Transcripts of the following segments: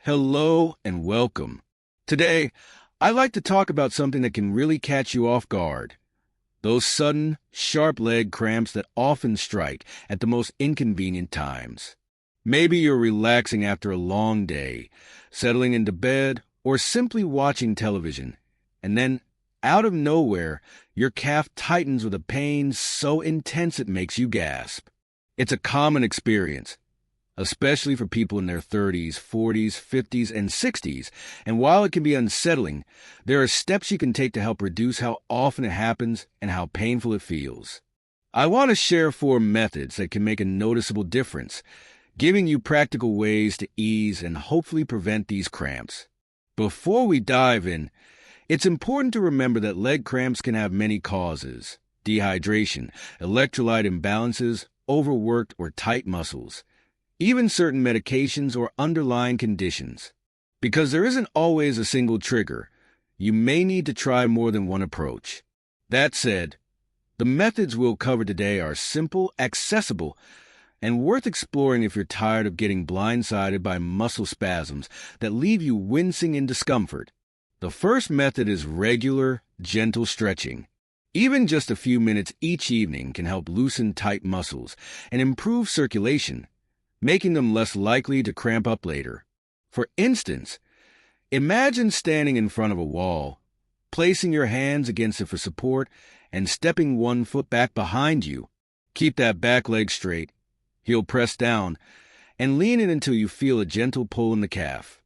Hello and welcome. Today, I'd like to talk about something that can really catch you off guard. Those sudden, sharp leg cramps that often strike at the most inconvenient times. Maybe you're relaxing after a long day, settling into bed, or simply watching television, and then, out of nowhere, your calf tightens with a pain so intense it makes you gasp. It's a common experience, especially for people in their 30s, 40s, 50s, and 60s. And while it can be unsettling, there are steps you can take to help reduce how often it happens and how painful it feels. I want to share 4 methods that can make a noticeable difference, giving you practical ways to ease and hopefully prevent these cramps. Before we dive in, it's important to remember that leg cramps can have many causes: dehydration, electrolyte imbalances, overworked or tight muscles, even certain medications or underlying conditions. Because there isn't always a single trigger, you may need to try more than one approach. That said, the methods we'll cover today are simple, accessible, and worth exploring if you're tired of getting blindsided by muscle spasms that leave you wincing in discomfort. The first method is regular, gentle stretching. Even just a few minutes each evening can help loosen tight muscles and improve circulation, making them less likely to cramp up later. For instance, imagine standing in front of a wall, placing your hands against it for support, and stepping one foot back behind you. Keep that back leg straight, heel pressed down, and lean in until you feel a gentle pull in the calf.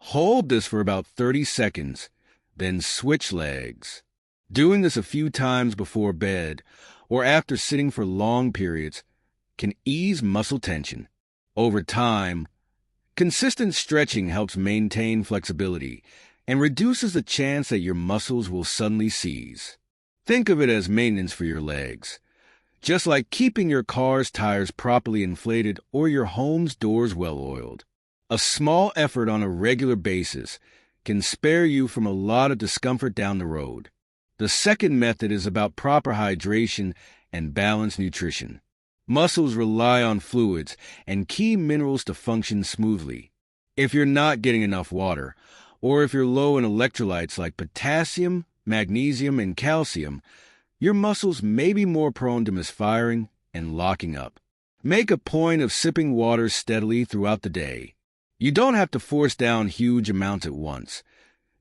Hold this for about 30 seconds, then switch legs. Doing this a few times before bed or after sitting for long periods can ease muscle tension. Over time, consistent stretching helps maintain flexibility and reduces the chance that your muscles will suddenly seize. Think of it as maintenance for your legs, just like keeping your car's tires properly inflated or your home's doors well-oiled. A small effort on a regular basis can spare you from a lot of discomfort down the road. The second method is about proper hydration and balanced nutrition. Muscles rely on fluids and key minerals to function smoothly. If you're not getting enough water, or if you're low in electrolytes like potassium, magnesium, and calcium, your muscles may be more prone to misfiring and locking up. Make a point of sipping water steadily throughout the day. You don't have to force down huge amounts at once.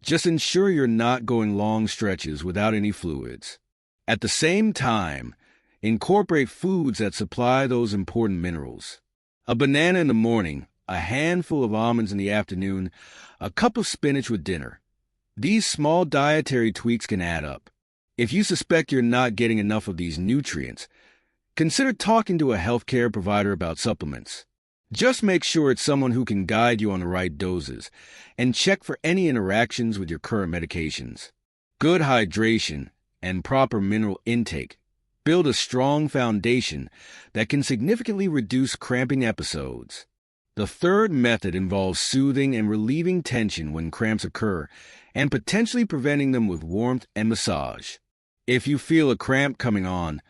Just ensure you're not going long stretches without any fluids. At the same time, incorporate foods that supply those important minerals. A banana in the morning, a handful of almonds in the afternoon, a cup of spinach with dinner. These small dietary tweaks can add up. If you suspect you're not getting enough of these nutrients, consider talking to a healthcare provider about supplements. Just make sure it's someone who can guide you on the right doses, and check for any interactions with your current medications. Good hydration and proper mineral intake build a strong foundation that can significantly reduce cramping episodes. The third method involves soothing and relieving tension when cramps occur, and potentially preventing them with warmth and massage. If you feel a cramp coming on,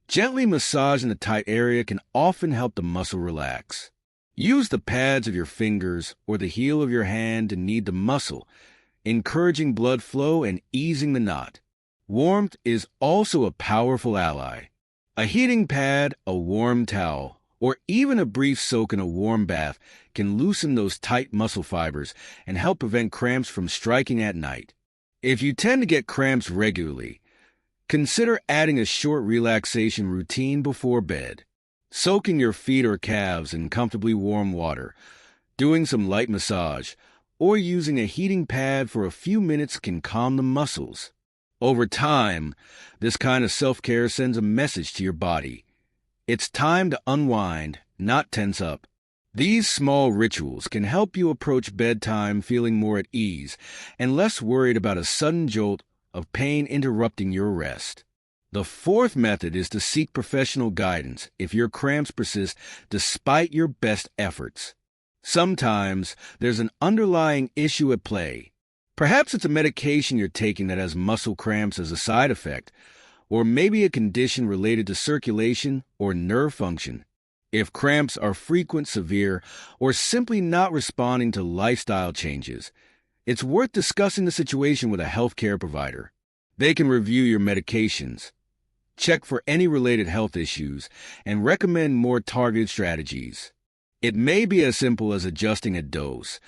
gently massaging the tight area can often help the muscle relax. Use the pads of your fingers or the heel of your hand to knead the muscle, encouraging blood flow and easing the knot. Warmth is also a powerful ally. A heating pad, a warm towel, or even a brief soak in a warm bath can loosen those tight muscle fibers and help prevent cramps from striking at night. If you tend to get cramps regularly, consider adding a short relaxation routine before bed. Soaking your feet or calves in comfortably warm water, doing some light massage, or using a heating pad for a few minutes can calm the muscles. Over time, this kind of self-care sends a message to your body. It's time to unwind, not tense up. These small rituals can help you approach bedtime feeling more at ease and less worried about a sudden jolt of pain interrupting your rest. The fourth method is to seek professional guidance if your cramps persist despite your best efforts. Sometimes there's an underlying issue at play. Perhaps it's a medication you're taking that has muscle cramps as a side effect, or maybe a condition related to circulation or nerve function. If cramps are frequent, severe, or simply not responding to lifestyle changes, it's worth discussing the situation with a healthcare provider. They can review your medications, check for any related health issues, and recommend more targeted strategies. It may be as simple as adjusting a dose,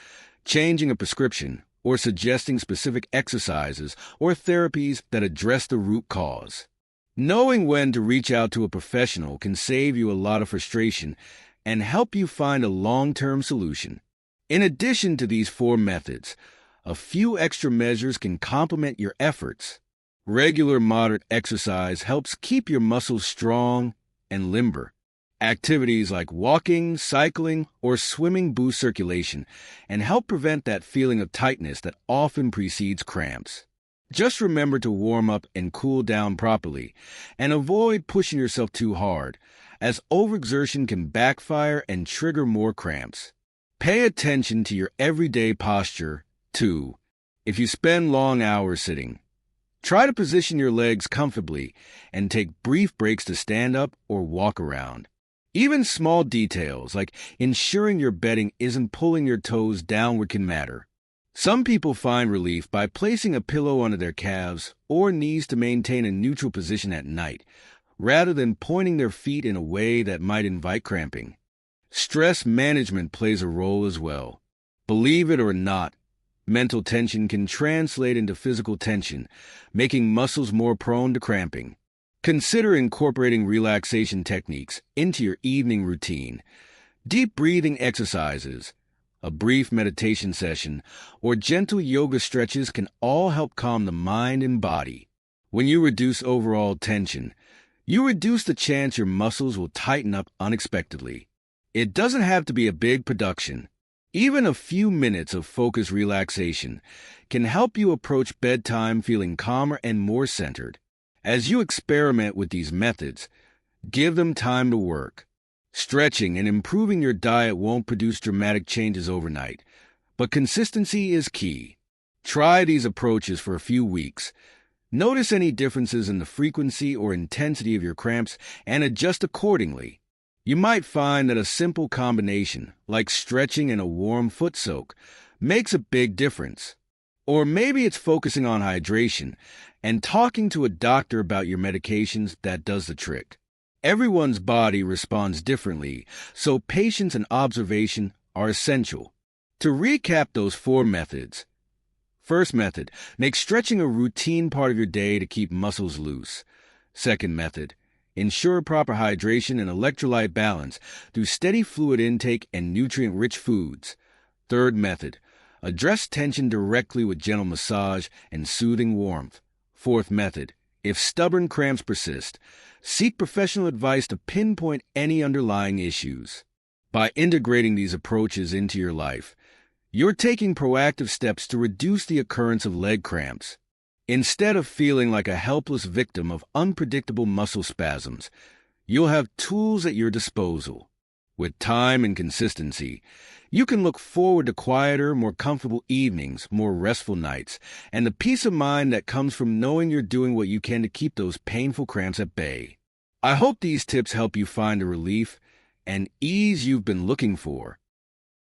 changing a prescription, or suggesting specific exercises or therapies that address the root cause. Knowing when to reach out to a professional can save you a lot of frustration and help you find a long-term solution. In addition to these 4 methods, a few extra measures can complement your efforts. Regular moderate exercise helps keep your muscles strong and limber. Activities like walking, cycling, or swimming boost circulation and help prevent that feeling of tightness that often precedes cramps. Just remember to warm up and cool down properly, and avoid pushing yourself too hard, as overexertion can backfire and trigger more cramps. Pay attention to your everyday posture, too. If you spend long hours sitting, try to position your legs comfortably and take brief breaks to stand up or walk around. Even small details like ensuring your bedding isn't pulling your toes downward can matter. Some people find relief by placing a pillow under their calves or knees to maintain a neutral position at night, rather than pointing their feet in a way that might invite cramping. Stress management plays a role as well. Believe it or not, mental tension can translate into physical tension, making muscles more prone to cramping. Consider incorporating relaxation techniques into your evening routine. Deep breathing exercises, a brief meditation session, or gentle yoga stretches can all help calm the mind and body. When you reduce overall tension, you reduce the chance your muscles will tighten up unexpectedly. It doesn't have to be a big production. Even a few minutes of focused relaxation can help you approach bedtime feeling calmer and more centered. As you experiment with these methods, give them time to work. Stretching and improving your diet won't produce dramatic changes overnight, but consistency is key. Try these approaches for a few weeks. Notice any differences in the frequency or intensity of your cramps and adjust accordingly. You might find that a simple combination, like stretching and a warm foot soak, makes a big difference. Or maybe it's focusing on hydration and talking to a doctor about your medications that does the trick. Everyone's body responds differently, so patience and observation are essential. To recap those 4 methods. First method, make stretching a routine part of your day to keep muscles loose. Second method, ensure proper hydration and electrolyte balance through steady fluid intake and nutrient-rich foods. Third method, address tension directly with gentle massage and soothing warmth. Fourth method, if stubborn cramps persist, seek professional advice to pinpoint any underlying issues. By integrating these approaches into your life, you're taking proactive steps to reduce the occurrence of leg cramps. Instead of feeling like a helpless victim of unpredictable muscle spasms, you'll have tools at your disposal. With time and consistency, you can look forward to quieter, more comfortable evenings, more restful nights, and the peace of mind that comes from knowing you're doing what you can to keep those painful cramps at bay. I hope these tips help you find the relief and ease you've been looking for.